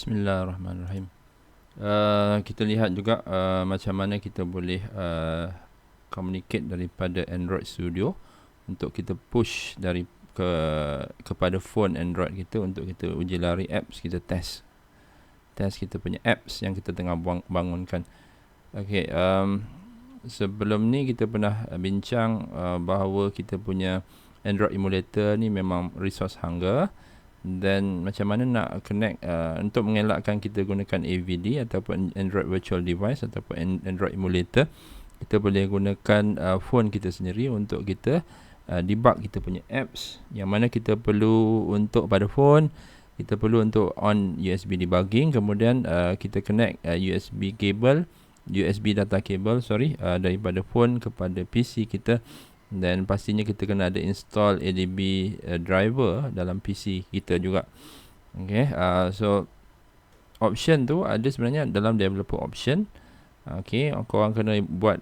Bismillahirrahmanirrahim. Kita lihat juga macam mana kita boleh communicate daripada Android Studio untuk kita push kepada phone Android kita untuk kita uji lari apps, kita test kita punya apps yang kita tengah bangunkan. Okey, sebelum ni kita pernah bincang bahawa kita punya Android emulator ni memang resource hunger. Dan macam mana nak connect untuk mengelakkan kita gunakan AVD ataupun Android Virtual Device ataupun Android Emulator, kita boleh gunakan phone kita sendiri untuk kita debug kita punya apps. Yang mana kita perlu untuk pada phone, kita perlu untuk on USB debugging, kemudian kita connect USB data cable daripada phone kepada PC kita. Dan pastinya kita kena ada install ADB driver dalam PC kita juga. Okay, so option tu ada sebenarnya dalam developer option. Okay, korang kena buat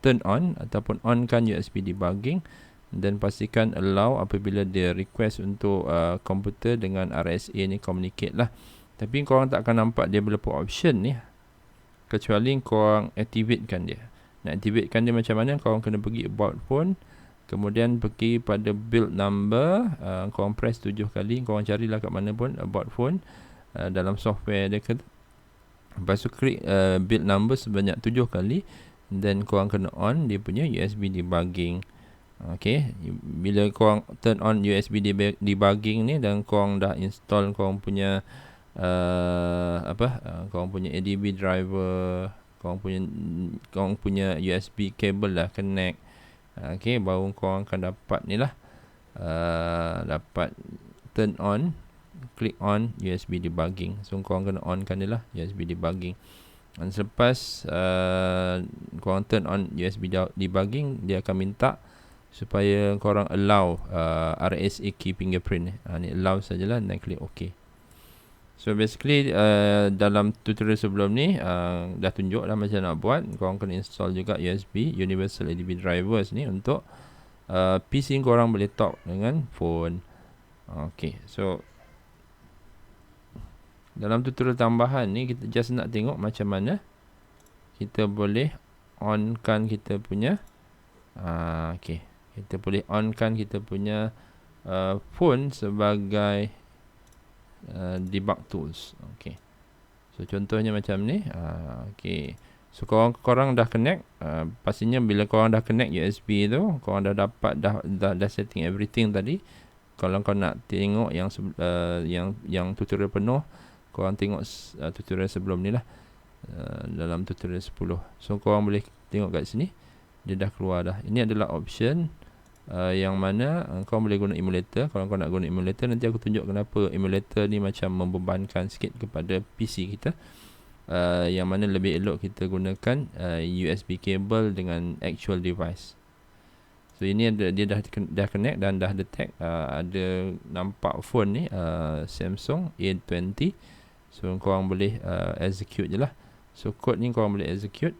turn on ataupun onkan USB debugging dan pastikan allow apabila dia request untuk komputer dengan RSA ni communicate lah. Tapi korang tak akan nampak developer option ni kecuali korang activatekan dia. Nak activatekan dia macam mana? Korang kena pergi about phone, kemudian pergi pada build number, korang press 7 kali, korang carilah kat mana pun about phone dalam software dia. Lepas tu klik build number sebanyak 7 kali, dan korang kena on dia punya USB debugging. Okay, bila korang turn on USB debugging ni dan korang dah install korang punya korang punya ADB driver, korang punya USB cable lah connect. Okay, baru korang akan dapat ni lah, dapat turn on, click on USB debugging. So korang kena on kan dia lah USB debugging. Dan selepas korang turn on USB debugging, dia akan minta supaya korang allow RSA key fingerprint ni allow sajalah dan klik OK. So basically dalam tutorial sebelum ni dah tunjuk dah macam nak buat. Korang kena install juga USB Universal ADB Drivers ni untuk PC korang boleh talk dengan phone. Okay, so dalam tutorial tambahan ni kita just nak tengok macam mana kita boleh onkan kita punya okay, kita boleh onkan kita punya phone sebagai debug tools. Okay, so contohnya macam ni. Okay, so korang dah connect, pastinya bila korang dah connect USB tu, korang dah dapat dah setting everything tadi. Kalau kau nak tengok yang tutorial penuh, korang tengok tutorial sebelum ni lah, dalam tutorial 10. So korang boleh tengok kat sini, dia dah keluar dah. Ini adalah option yang mana kau boleh guna emulator. Kalau kau nak guna emulator, nanti aku tunjuk kenapa emulator ni macam membebankan sikit kepada PC kita. Yang mana lebih elok kita gunakan USB cable dengan actual device. So ini dia dah connect dan dah detect ada nampak phone ni Samsung A20. So korang boleh execute je lah. So code ni korang boleh execute.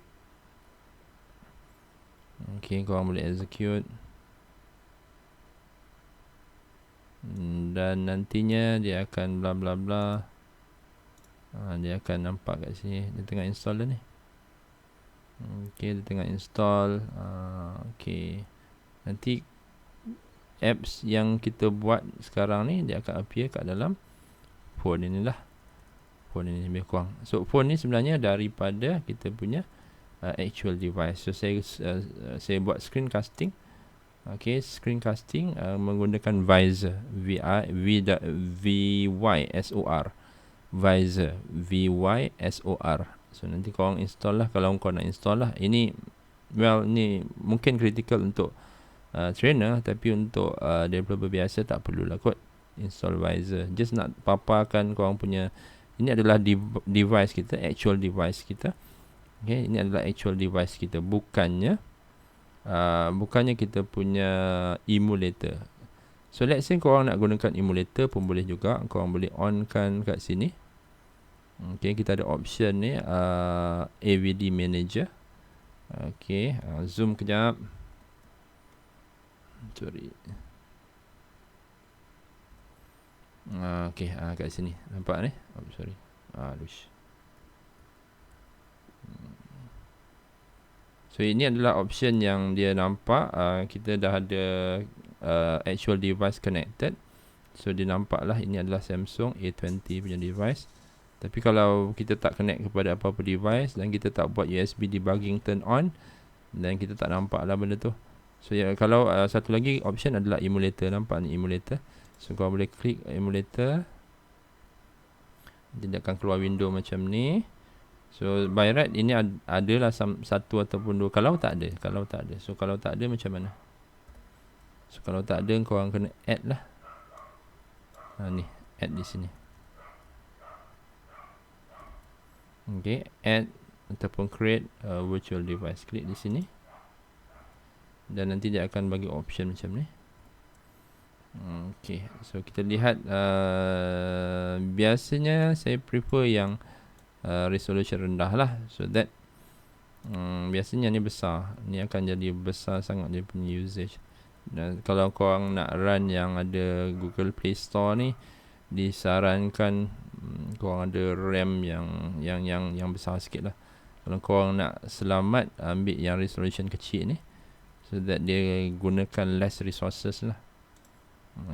Okay, korang boleh execute. Dan nantinya dia akan bla bla bla. Dia akan nampak kat sini. Dia tengah install dah ni. Okay, dia tengah install. Okay, nanti apps yang kita buat sekarang ni dia akan appear kat dalam phone ni lah. Phone ni lebih kurang. So phone ni sebenarnya daripada kita punya actual device. So saya buat screencasting. Okay, screencasting menggunakan Visor, VYSOR, Visor, VYSOR. So nanti korang install lah kalau korang nak install lah. Ini mungkin critical untuk trainer, tapi untuk developer biasa tak perlulah kot install Visor. Just nak paparkan korang punya, ini adalah device kita, actual device kita. Okay, ini adalah actual device kita, bukannya kita punya emulator. So let's say korang nak gunakan emulator pun boleh juga. Korang boleh on kan kat sini. Okay, kita ada option ni AVD manager. Okay, zoom kejap. Sorry. Okay, kat sini nampak ni. Oh, sorry. Lush. So ini adalah option yang dia nampak. Kita dah ada actual device connected. So dia nampak lah ini adalah Samsung A20 punya device. Tapi kalau kita tak connect kepada apa-apa device dan kita tak buat USB debugging turn on, dan kita tak nampak lah benda tu. So ya, kalau satu lagi option adalah emulator. Nampak ni emulator. So kau boleh klik emulator, dia akan keluar window macam ni. So by right ini adalah satu ataupun dua. Kalau tak ada. So kalau tak ada macam mana? So kalau tak ada, kau orang kena add lah. Ni add di sini. Okay, add ataupun create a virtual device. Klik di sini. Dan nanti dia akan bagi option macam ni. Okay, so kita lihat biasanya saya prefer yang resolution rendah lah, so that biasanya ni besar. Ni akan jadi besar sangat dia punya usage. Dan kalau korang nak run yang ada Google Play Store ni, disarankan korang ada RAM yang besar sikit lah. Kalau korang nak selamat, ambil yang resolution kecil ni, so that dia gunakan less resources lah.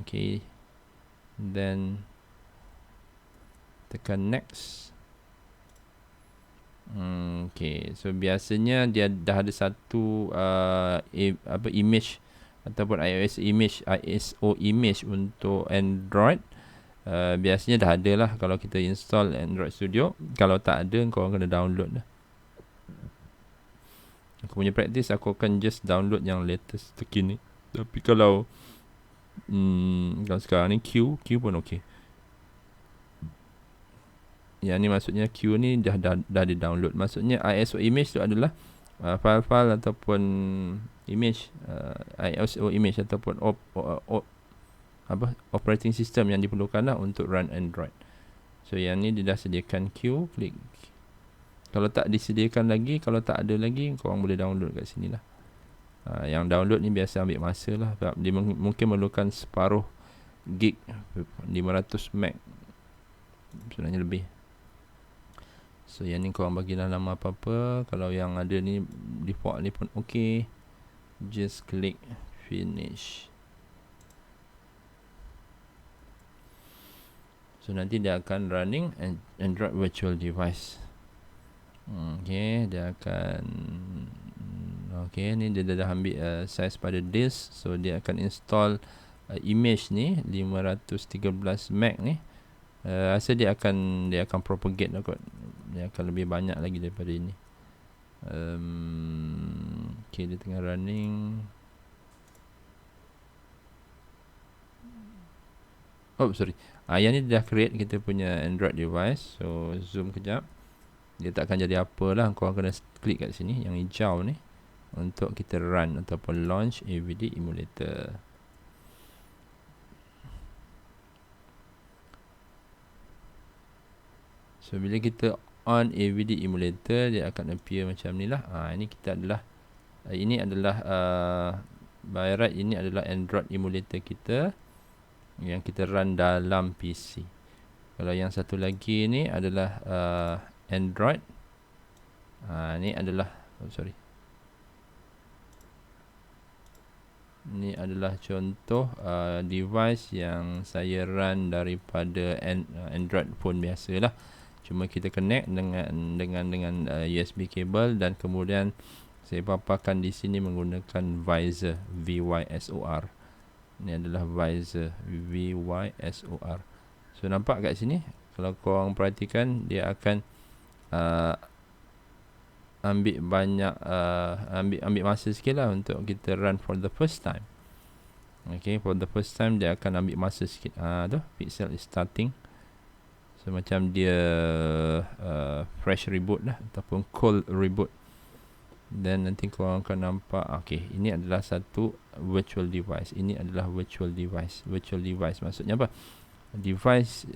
Okay, then tekan next. Okay, so biasanya dia dah ada satu image ataupun ISO image untuk Android. Biasanya dah ada lah kalau kita install Android Studio. Kalau tak ada, korang kena download lah. Aku punya practice, aku akan just download yang latest terkini. Tapi kalau sekarang ni Q pun okey. Yang ni maksudnya Q ni dah di-download. Maksudnya ISO image tu adalah file-file ataupun image, ISO image ataupun operating system yang diperlukan lah untuk run Android. So yang ni dia dah sediakan Q, klik. Kalau tak disediakan lagi, kalau tak ada lagi, korang boleh download kat sini lah. Yang download ni biasa ambil masa lah, dia mungkin memerlukan separuh gig, 500 meg sebenarnya lebih. So yang ni korang bagilah nama apa-apa. Kalau yang ada ni default ni pun ok. Just click finish. So nanti dia akan running Android virtual device. Okay, dia akan ni dia dah ambil size pada disk. So dia akan install image ni 513 meg ni. Rasa dia akan propagate lah kot. Dia akan lebih banyak lagi daripada ini. Okay, dia tengah running. Oh sorry, yang ni dah create kita punya Android device. So zoom kejap. Dia tak akan jadi apa lah. Korang kena klik kat sini yang hijau ni untuk kita run ataupun launch AVD emulator. So bila kita on AVD emulator, dia akan appear macam ni lah. Ini kita adalah by right ini adalah Android emulator kita yang kita run dalam PC. Kalau yang satu lagi ni adalah Android. Ni adalah ni adalah contoh device yang saya run daripada Android phone biasa lah. Cuma kita connect dengan USB cable, dan kemudian saya paparkan di sini menggunakan Visor, VYSOR. Ini adalah Visor, VYSOR. So nampak kat sini, kalau korang perhatikan, dia akan ambil banyak ambil masa sikit lah untuk kita run for the first time. Okay, for the first time dia akan ambil masa sikit. Tu pixel is starting. So macam dia fresh reboot lah ataupun cold reboot. Dan nanti korang akan nampak, okay, ini adalah satu virtual device. Ini adalah virtual device. Virtual device maksudnya apa? Device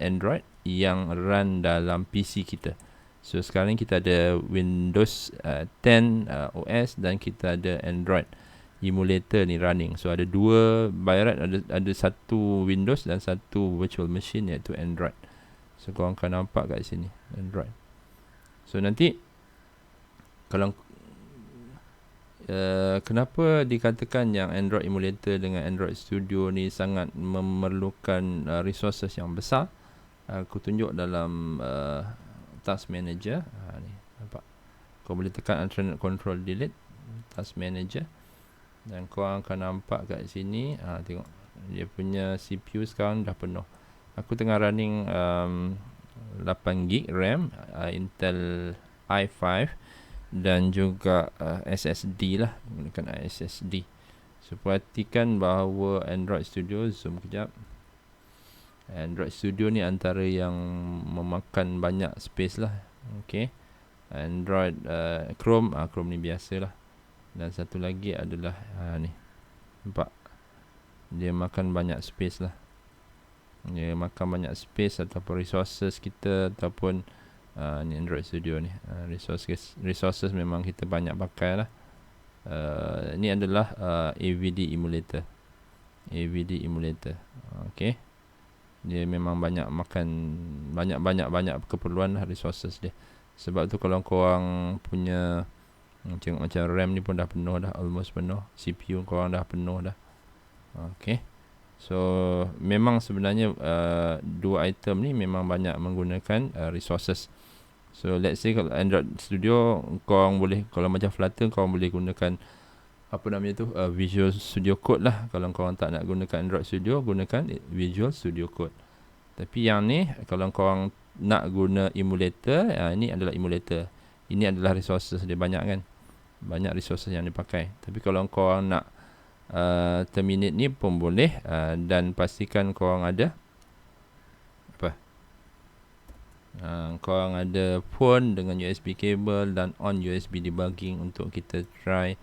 Android yang run dalam PC kita. So sekarang kita ada Windows 10 OS dan kita ada Android. emulator ni running. So ada dua, by right ada satu Windows dan satu virtual machine, iaitu Android. So korang akan nampak kat sini Android. So nanti kalau kenapa dikatakan yang Android emulator dengan Android Studio ni sangat memerlukan resources yang besar, aku tunjuk dalam task manager. Ni nampak, kau boleh tekan alternate control delete task manager dan kau akan nampak kat sini. Tengok dia punya CPU sekarang dah penuh. Aku tengah running 8GB RAM, Intel i5 dan juga SSD lah, menggunakan SSD. So perhatikan bahawa Android Studio, zoom kejap. Android Studio ni antara yang memakan banyak space lah. Okay, Android Chrome, Chrome ni biasa lah. Dan satu lagi adalah ni, nampak dia makan banyak space lah. Dia makan banyak space ataupun resources kita, ataupun ni Android Studio ni, resources memang kita banyak pakai lah. Ni adalah AVD emulator. Okay, dia memang banyak makan banyak keperluan lah resources dia. Sebab tu kalau korang punya tengok macam RAM ni pun dah penuh dah, almost penuh. CPU korang dah penuh dah. Okay, so memang sebenarnya dua item ni memang banyak menggunakan resources. So let's say kalau Android Studio korang boleh, kalau macam Flutter korang boleh gunakan apa namanya tu, Visual Studio Code lah. Kalau korang tak nak gunakan Android Studio, gunakan Visual Studio Code. Tapi yang ni kalau korang nak guna emulator, ini adalah emulator. Ini adalah resources dia banyak kan, banyak resources yang dipakai. Tapi kalau korang nak terminate ni pun boleh, dan pastikan korang ada korang ada phone dengan USB cable dan on USB debugging untuk kita try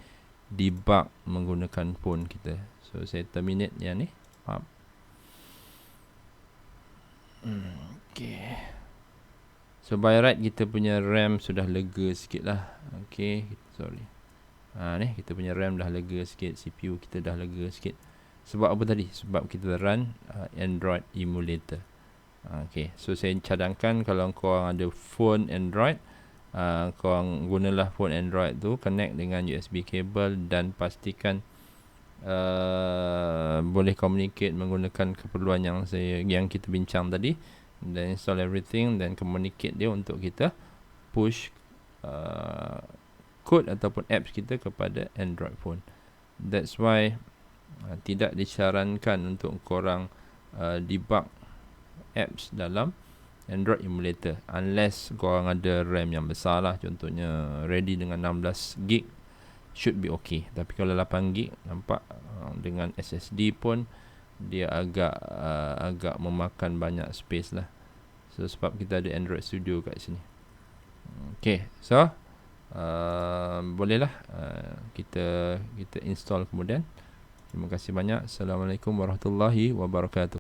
debug menggunakan phone kita. So saya terminate yang ni. Okay, so by right kita punya RAM sudah lega sikit lah. Okay, sorry, ni kita punya RAM dah lega sikit, CPU kita dah lega sikit. Sebab apa tadi? Sebab kita run Android emulator. Okay, so saya cadangkan kalau korang ada phone Android, korang gunalah phone Android tu, connect dengan USB cable dan pastikan boleh communicate menggunakan keperluan yang kita bincang tadi. Dan install everything, dan communicate dia untuk kita push code ataupun apps kita kepada Android phone. That's why tidak disarankan untuk korang debug apps dalam Android emulator unless korang ada RAM yang besar lah. Contohnya ready dengan 16GB should be okay. Tapi kalau 8GB, nampak dengan SSD pun dia agak memakan banyak space lah. So sebab kita ada Android Studio kat sini. Okay, so bolehlah kita install kemudian. Terima kasih banyak. Assalamualaikum warahmatullahi wabarakatuh.